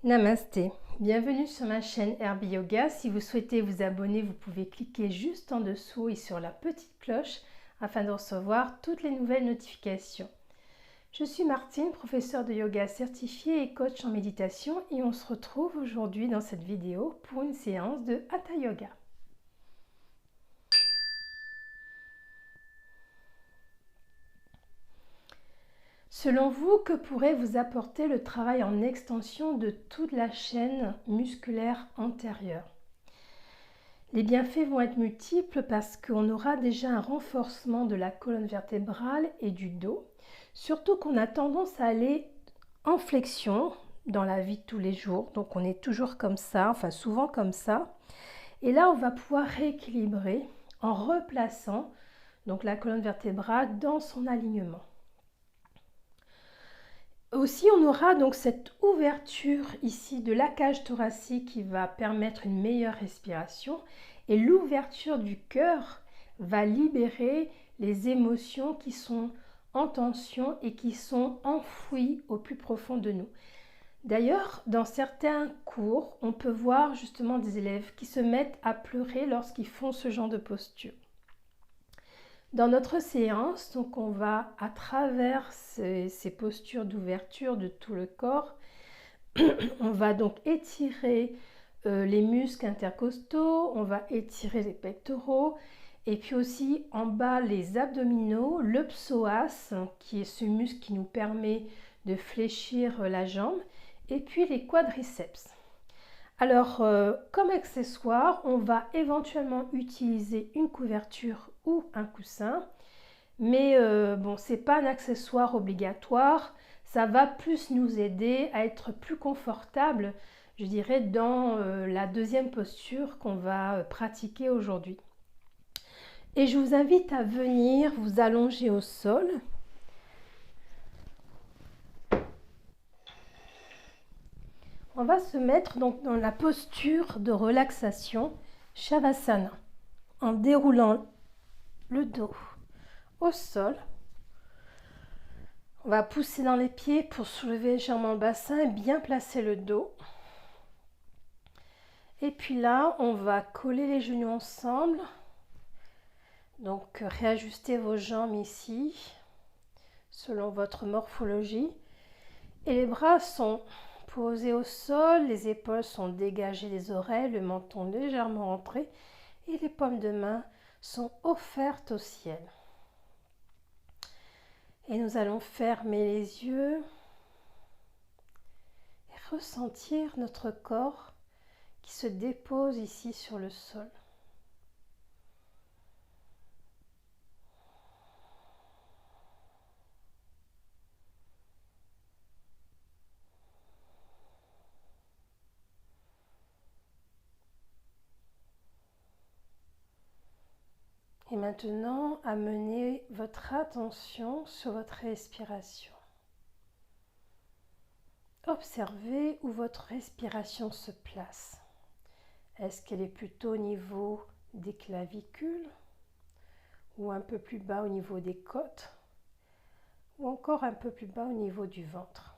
Namasté, bienvenue sur ma chaîne Herbe Yoga. Si vous souhaitez vous abonner, vous pouvez cliquer juste en dessous et sur la petite cloche afin de recevoir toutes les nouvelles notifications. Je suis Martine, professeure de yoga certifiée et coach en méditation et on se retrouve aujourd'hui dans cette vidéo pour une séance de Hatha Yoga. Selon vous, que pourrait vous apporter le travail en extension de toute la chaîne musculaire antérieure ? Les bienfaits vont être multiples parce qu'on aura déjà un renforcement de la colonne vertébrale et du dos, surtout qu'on a tendance à aller en flexion dans la vie de tous les jours, donc on est toujours comme ça, enfin souvent comme ça, et là on va pouvoir rééquilibrer en replaçant donc la colonne vertébrale dans son alignement. Aussi, on aura donc cette ouverture ici de la cage thoracique qui va permettre une meilleure respiration et l'ouverture du cœur va libérer les émotions qui sont en tension et qui sont enfouies au plus profond de nous. D'ailleurs, dans certains cours, on peut voir justement des élèves qui se mettent à pleurer lorsqu'ils font ce genre de posture. Dans notre séance, donc on va, à travers ces postures d'ouverture de tout le corps, on va donc étirer les muscles intercostaux, on va étirer les pectoraux, et puis aussi en bas les abdominaux, le psoas, qui est ce muscle qui nous permet de fléchir la jambe, et puis les quadriceps. Alors, comme accessoire, on va éventuellement utiliser une couverture ou un coussin, mais bon, ce n'est pas un accessoire obligatoire, ça va plus nous aider à être plus confortable, je dirais, dans la deuxième posture qu'on va pratiquer aujourd'hui. Et je vous invite à venir vous allonger au sol. On va se mettre donc dans la posture de relaxation Shavasana en déroulant le dos au sol. On va pousser dans les pieds pour soulever légèrement le bassin et bien placer le dos. Et puis là, on va coller les genoux ensemble. Donc réajustez vos jambes ici selon votre morphologie. Et les bras sont posés au sol, les épaules sont dégagées des oreilles, le menton légèrement rentré et les paumes de main sont offertes au ciel. Et nous allons fermer les yeux et ressentir notre corps qui se dépose ici sur le sol. Et maintenant, amenez votre attention sur votre respiration. Observez où votre respiration se place. Est-ce qu'elle est plutôt au niveau des clavicules ou un peu plus bas au niveau des côtes ou encore un peu plus bas au niveau du ventre?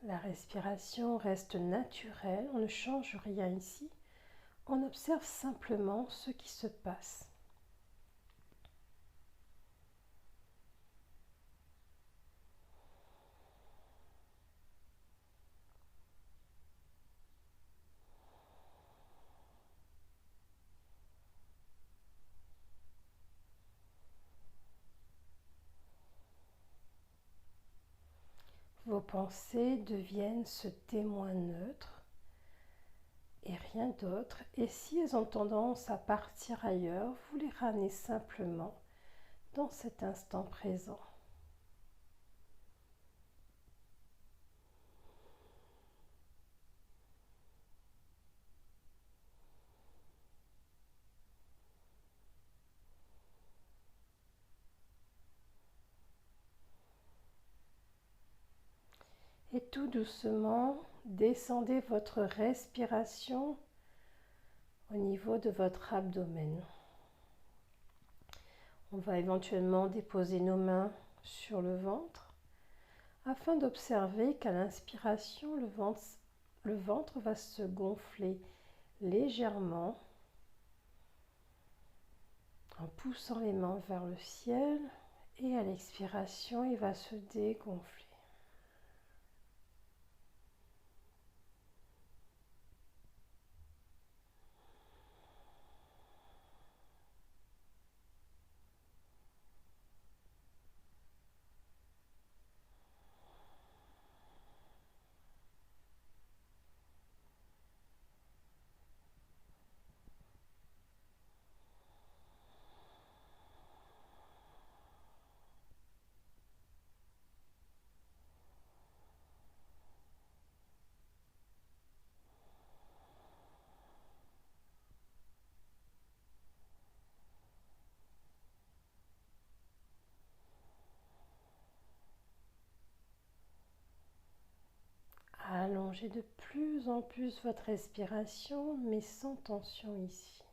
La respiration reste naturelle, on ne change rien ici, on observe simplement ce qui se passe. Vos pensées deviennent ce témoin neutre et rien d'autre. Et si elles ont tendance à partir ailleurs, vous les ramenez simplement dans cet instant présent. Et tout doucement, descendez votre respiration au niveau de votre abdomen. On va éventuellement déposer nos mains sur le ventre afin d'observer qu'à l'inspiration, le ventre va se gonfler légèrement en poussant les mains vers le ciel, et à l'expiration, il va se dégonfler. Allongez de plus en plus votre respiration, mais sans tension ici.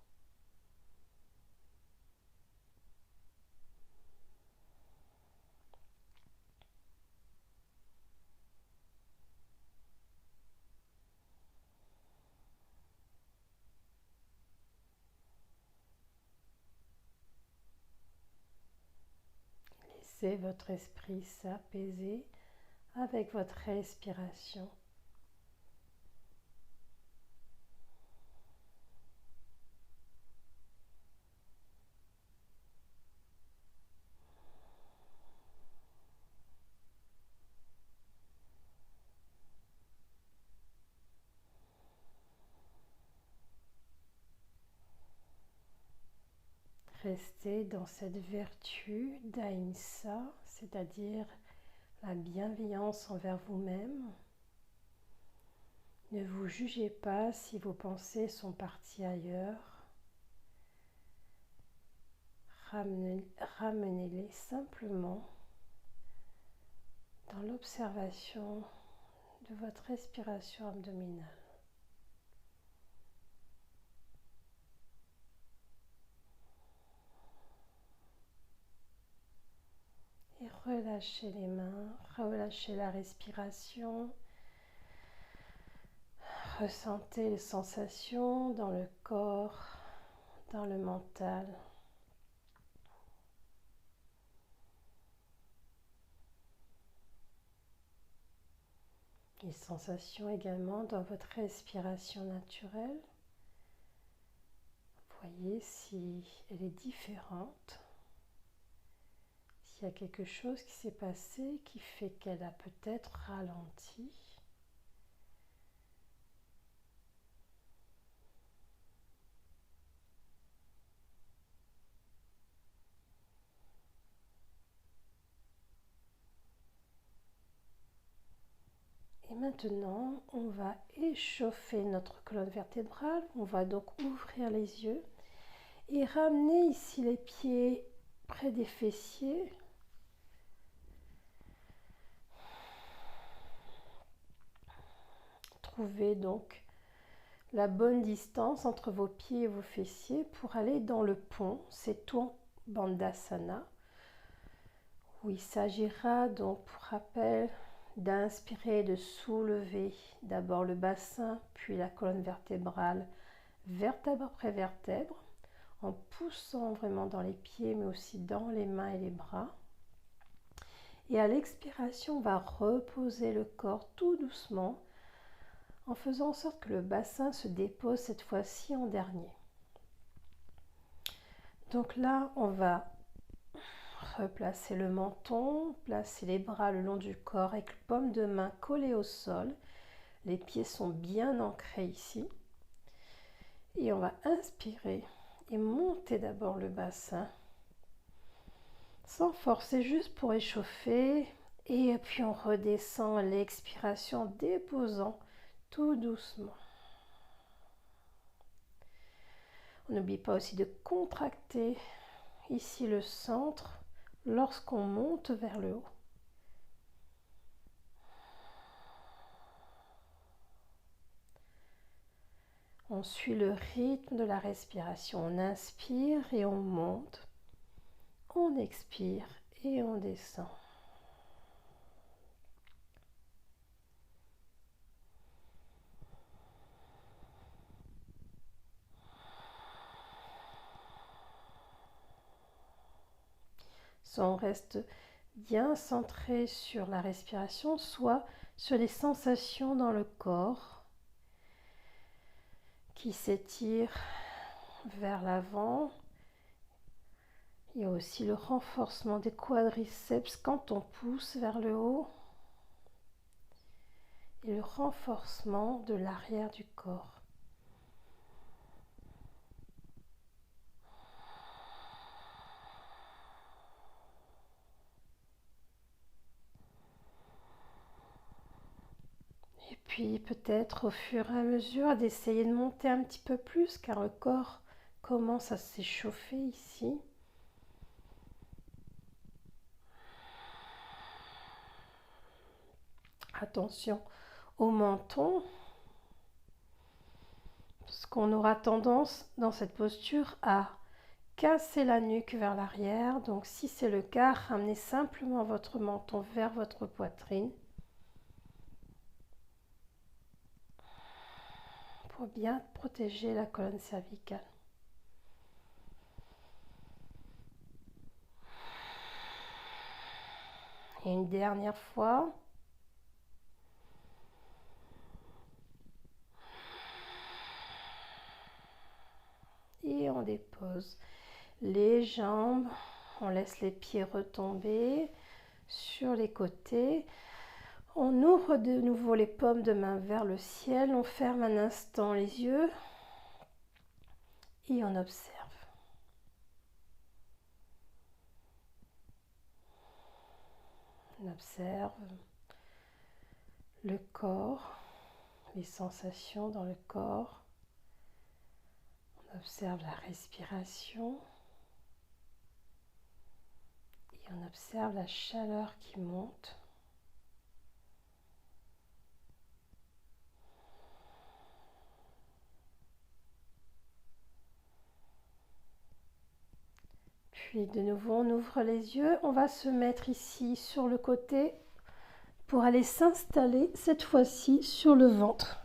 Laissez votre esprit s'apaiser avec votre respiration. Restez dans cette vertu d'Ahimsa, c'est-à-dire la bienveillance envers vous-même. Ne vous jugez pas si vos pensées sont parties ailleurs. Ramenez-les simplement dans l'observation de votre respiration abdominale. Et relâchez les mains, relâchez la respiration. Ressentez les sensations dans le corps, dans le mental. Les sensations également dans votre respiration naturelle. Voyez si elle est différente. S'il y a quelque chose qui s'est passé qui fait qu'elle a peut-être ralenti. Et maintenant, on va échauffer notre colonne vertébrale. On va donc ouvrir les yeux et ramener ici les pieds près des fessiers. Trouvez donc la bonne distance entre vos pieds et vos fessiers pour aller dans le pont, c'est Setu Bandhasana, où il s'agira donc, pour rappel, d'inspirer et de soulever d'abord le bassin, puis la colonne vertébrale, vertèbre après vertèbre, en poussant vraiment dans les pieds, mais aussi dans les mains et les bras. Et à l'expiration, on va reposer le corps tout doucement, en faisant en sorte que le bassin se dépose cette fois-ci en dernier. Donc là, on va replacer le menton, placer les bras le long du corps avec les paumes de main collées au sol. Les pieds sont bien ancrés ici. Et on va inspirer et monter d'abord le bassin, sans forcer, juste pour échauffer. Et puis on redescend à l'expiration, déposant tout doucement. On n'oublie pas aussi de contracter ici le centre lorsqu'on monte vers le haut. On suit le rythme de la respiration. On inspire et on monte. On expire et on descend. Soit on reste bien centré sur la respiration, soit sur les sensations dans le corps qui s'étirent vers l'avant. Il y a aussi le renforcement des quadriceps quand on pousse vers le haut et le renforcement de l'arrière du corps. Et puis peut-être au fur et à mesure d'essayer de monter un petit peu plus car le corps commence à s'échauffer ici. Attention au menton, parce qu'on aura tendance dans cette posture à casser la nuque vers l'arrière. Donc si c'est le cas, ramenez simplement votre menton vers votre poitrine pour bien protéger la colonne cervicale. Et une dernière fois. Et on dépose les jambes, on laisse les pieds retomber sur les côtés. On ouvre de nouveau les paumes de main vers le ciel, on ferme un instant les yeux et on observe. On observe le corps, les sensations dans le corps. On observe la respiration et on observe la chaleur qui monte. Puis de nouveau, on ouvre les yeux. On va se mettre ici sur le côté pour aller s'installer cette fois-ci sur le ventre.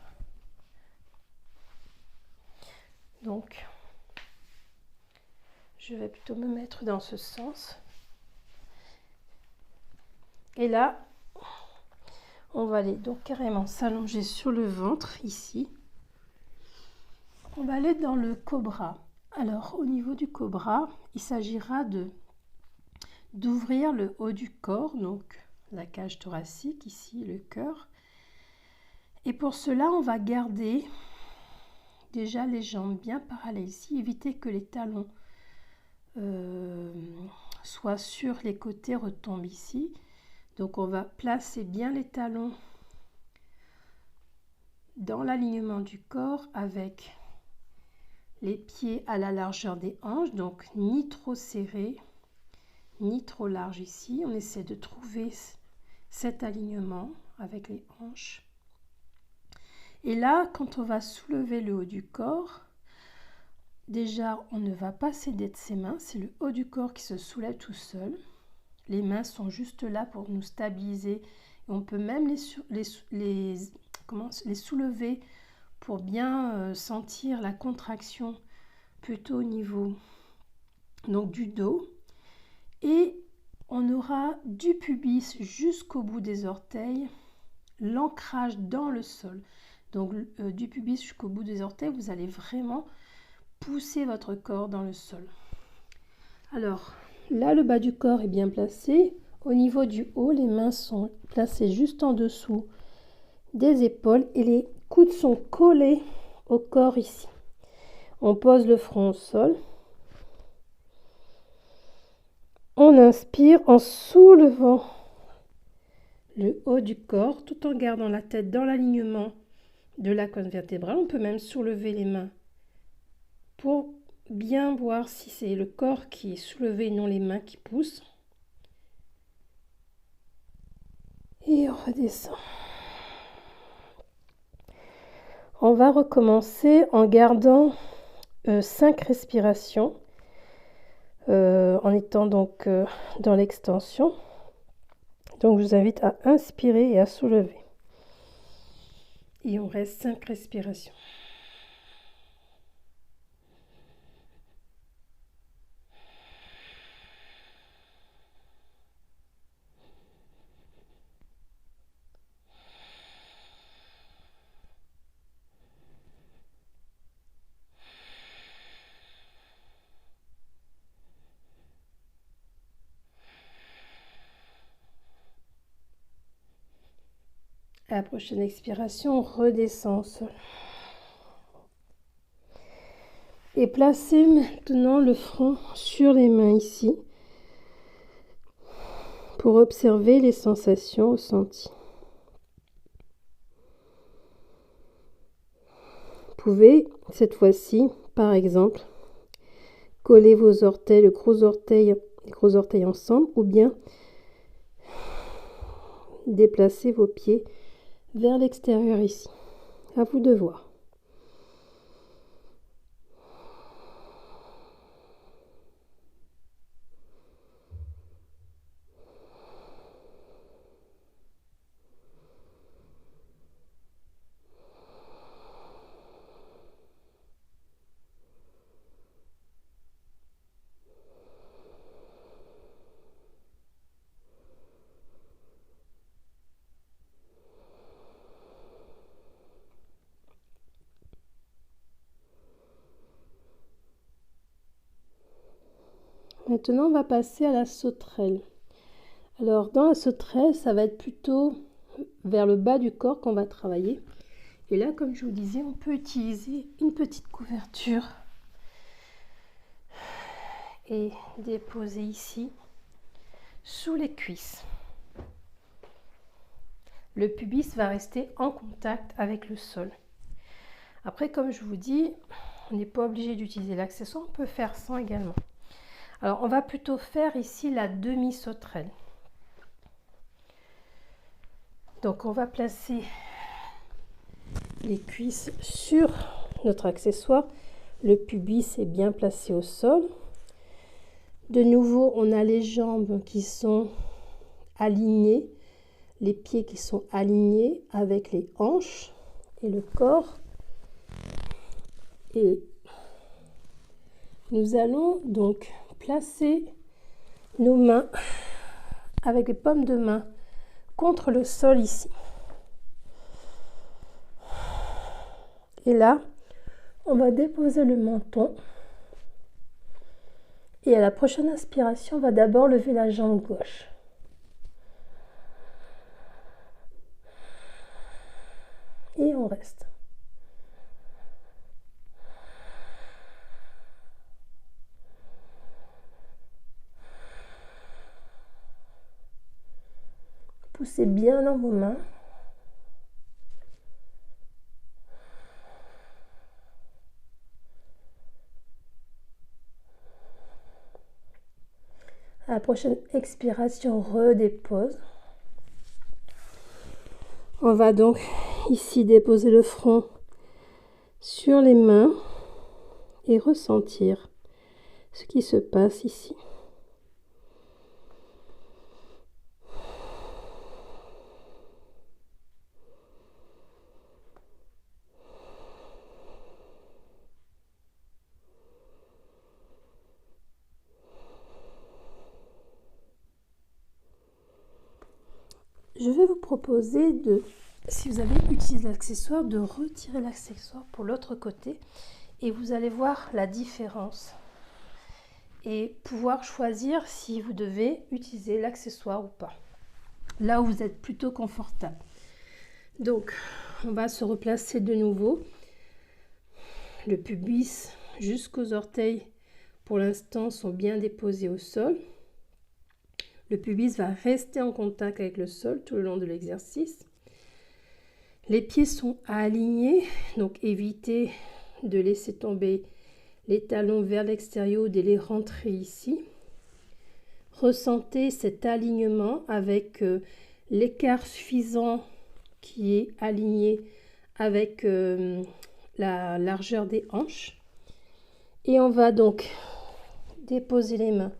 Donc, je vais plutôt me mettre dans ce sens. Et là, on va aller donc carrément s'allonger sur le ventre ici. On va aller dans le cobra. Alors, au niveau du cobra, il s'agira d'ouvrir le haut du corps, donc la cage thoracique, ici le cœur. Et pour cela, on va garder déjà les jambes bien parallèles ici, éviter que les talons soient sur les côtés, retombent ici. Donc on va placer bien les talons dans l'alignement du corps avec les pieds à la largeur des hanches, donc ni trop serré, ni trop large ici. On essaie de trouver cet alignement avec les hanches. Et là, quand on va soulever le haut du corps, déjà, on ne va pas s'aider de ses mains, c'est le haut du corps qui se soulève tout seul. Les mains sont juste là pour nous stabiliser. On peut même les soulever pour bien sentir la contraction plutôt au niveau donc, du dos. Et on aura du pubis jusqu'au bout des orteils, l'ancrage dans le sol. Donc du pubis jusqu'au bout des orteils, vous allez vraiment pousser votre corps dans le sol. Alors, là, le bas du corps est bien placé. Au niveau du haut, les mains sont placées juste en dessous des épaules et les coudes sont collés au corps ici. On pose le front au sol. On inspire en soulevant le haut du corps tout en gardant la tête dans l'alignement de la colonne vertébrale. On peut même soulever les mains pour bien voir si c'est le corps qui est soulevé et non les mains qui poussent. Et on redescend. On va recommencer en gardant 5 respirations. En en étant donc dans l'extension. Donc, je vous invite à inspirer et à soulever. Et on reste 5 respirations. À la prochaine expiration, on redescend au sol. Et placez maintenant le front sur les mains ici pour observer les sensations ressenties. Vous pouvez, cette fois-ci, par exemple, coller vos orteils, les gros orteils ensemble, ou bien déplacer vos pieds vers l'extérieur ici. À vous de voir. Maintenant, on va passer à la sauterelle. Alors, dans la sauterelle, ça va être plutôt vers le bas du corps qu'on va travailler. Et là, comme je vous disais, on peut utiliser une petite couverture et déposer ici, sous les cuisses. Le pubis va rester en contact avec le sol. Après, comme je vous dis, on n'est pas obligé d'utiliser l'accessoire, on peut faire sans également. Alors, on va plutôt faire ici la demi-sauterelle. Donc, on va placer les cuisses sur notre accessoire. Le pubis est bien placé au sol. De nouveau, on a les jambes qui sont alignées, les pieds qui sont alignés avec les hanches et le corps. Et nous allons donc placer nos mains avec les paumes de main contre le sol ici. Et là, on va déposer le menton. Et à la prochaine inspiration, on va d'abord lever la jambe gauche. Et on reste. Poussez bien dans vos mains. À la prochaine expiration, redépose. On va donc ici déposer le front sur les mains et ressentir ce qui se passe ici. Je vais vous proposer de, si vous avez utilisé l'accessoire, de retirer l'accessoire pour l'autre côté et vous allez voir la différence et pouvoir choisir si vous devez utiliser l'accessoire ou pas, là où vous êtes plutôt confortable. Donc, on va se replacer de nouveau. Le pubis jusqu'aux orteils, pour l'instant, sont bien déposés au sol. Le pubis va rester en contact avec le sol tout le long de l'exercice. Les pieds sont alignés, donc évitez de laisser tomber les talons vers l'extérieur ou de les rentrer ici. Ressentez cet alignement avec l'écart suffisant qui est aligné avec la largeur des hanches. Et on va donc déposer les mains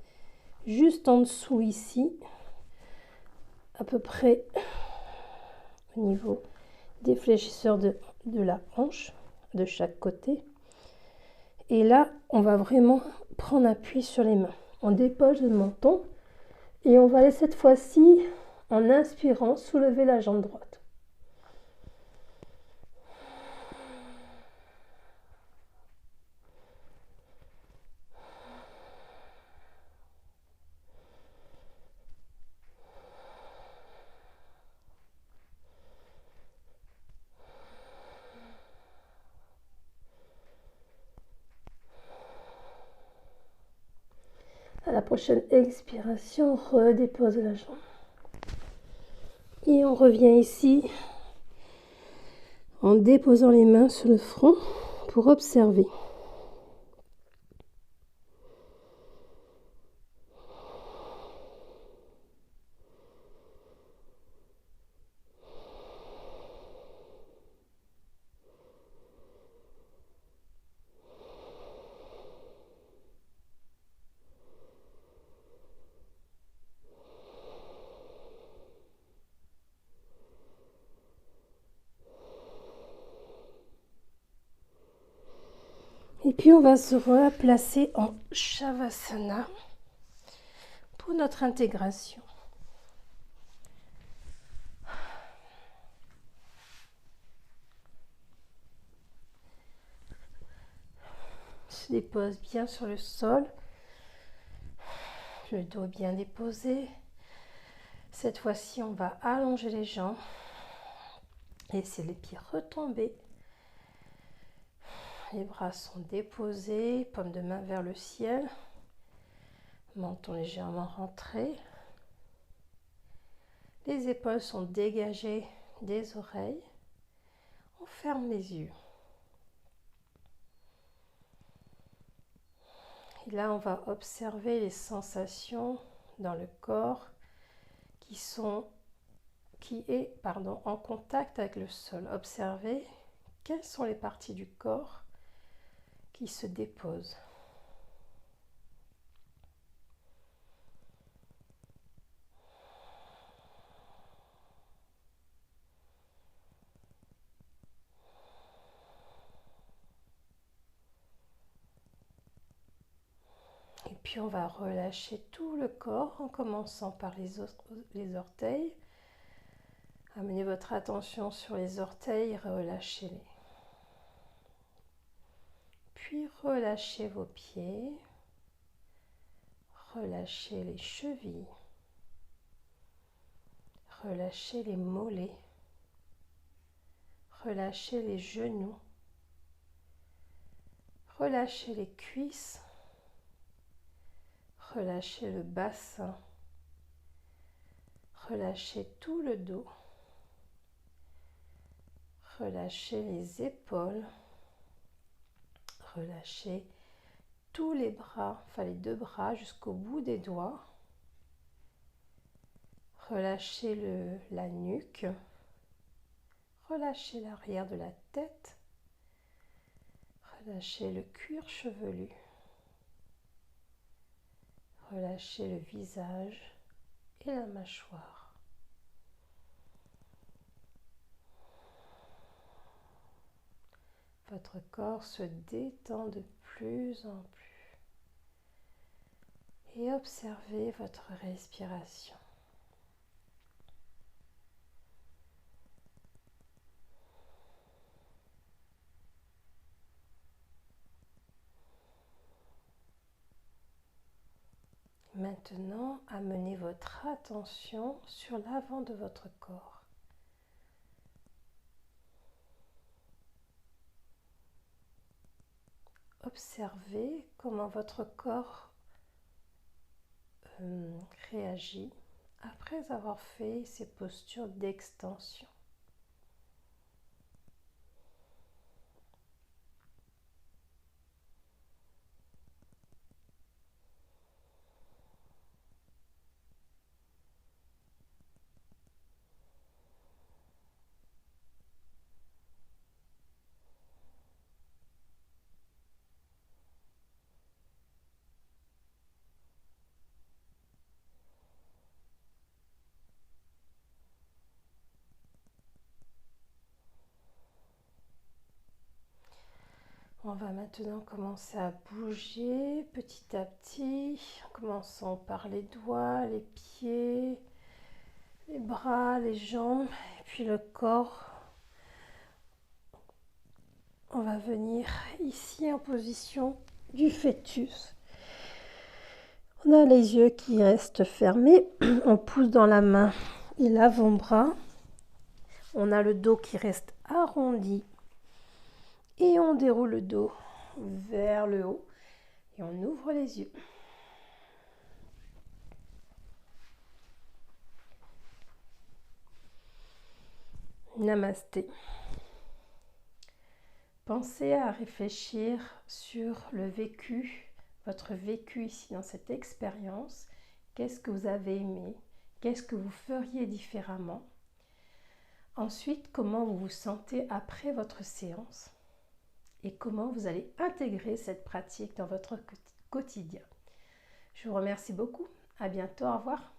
juste en dessous ici, à peu près au niveau des fléchisseurs de la hanche, de chaque côté. Et là, on va vraiment prendre appui sur les mains. On dépose le menton et on va aller cette fois-ci, en inspirant, soulever la jambe droite. À la prochaine expiration, on redépose la jambe. Et on revient ici en déposant les mains sur le front pour observer. Et puis on va se replacer en Shavasana pour notre intégration. On se dépose bien sur le sol, le dos bien déposé. Cette fois-ci, on va allonger les jambes, laisser les pieds retomber. Les bras sont déposés, paume de main vers le ciel, menton légèrement rentré. Les épaules sont dégagées des oreilles. On ferme les yeux. Et là, on va observer les sensations dans le corps qui est en contact avec le sol. Observez quelles sont les parties du corps qui se déposent. Et puis on va relâcher tout le corps en commençant par les orteils. Amenez votre attention sur les orteils, relâchez-les. Puis relâchez vos pieds, relâchez les chevilles, relâchez les mollets, relâchez les genoux, relâchez les cuisses, relâchez le bassin, relâchez tout le dos, relâchez les épaules, relâchez tous les bras, enfin les deux bras jusqu'au bout des doigts. Relâchez la nuque, relâchez l'arrière de la tête, relâchez le cuir chevelu, relâchez le visage et la mâchoire. Votre corps se détend de plus en plus et observez votre respiration. Maintenant, amenez votre attention sur l'avant de votre corps. Observez comment votre corps réagit après avoir fait ces postures d'extension. on va maintenant commencer à bouger petit à petit, en commençant par les doigts, les pieds, les bras, les jambes et puis le corps. On va venir ici en position du fœtus. On a les yeux qui restent fermés, on pousse dans la main et l'avant-bras. On a le dos qui reste arrondi et on déroule le dos vers le haut et on ouvre les yeux. Namasté. Pensez à réfléchir sur le vécu, votre vécu ici dans cette expérience. Qu'est-ce que vous avez aimé? Qu'est-ce que vous feriez différemment? Ensuite, comment vous vous sentez après votre séance? Et comment vous allez intégrer cette pratique dans votre quotidien? Je vous remercie beaucoup. À bientôt. Au revoir.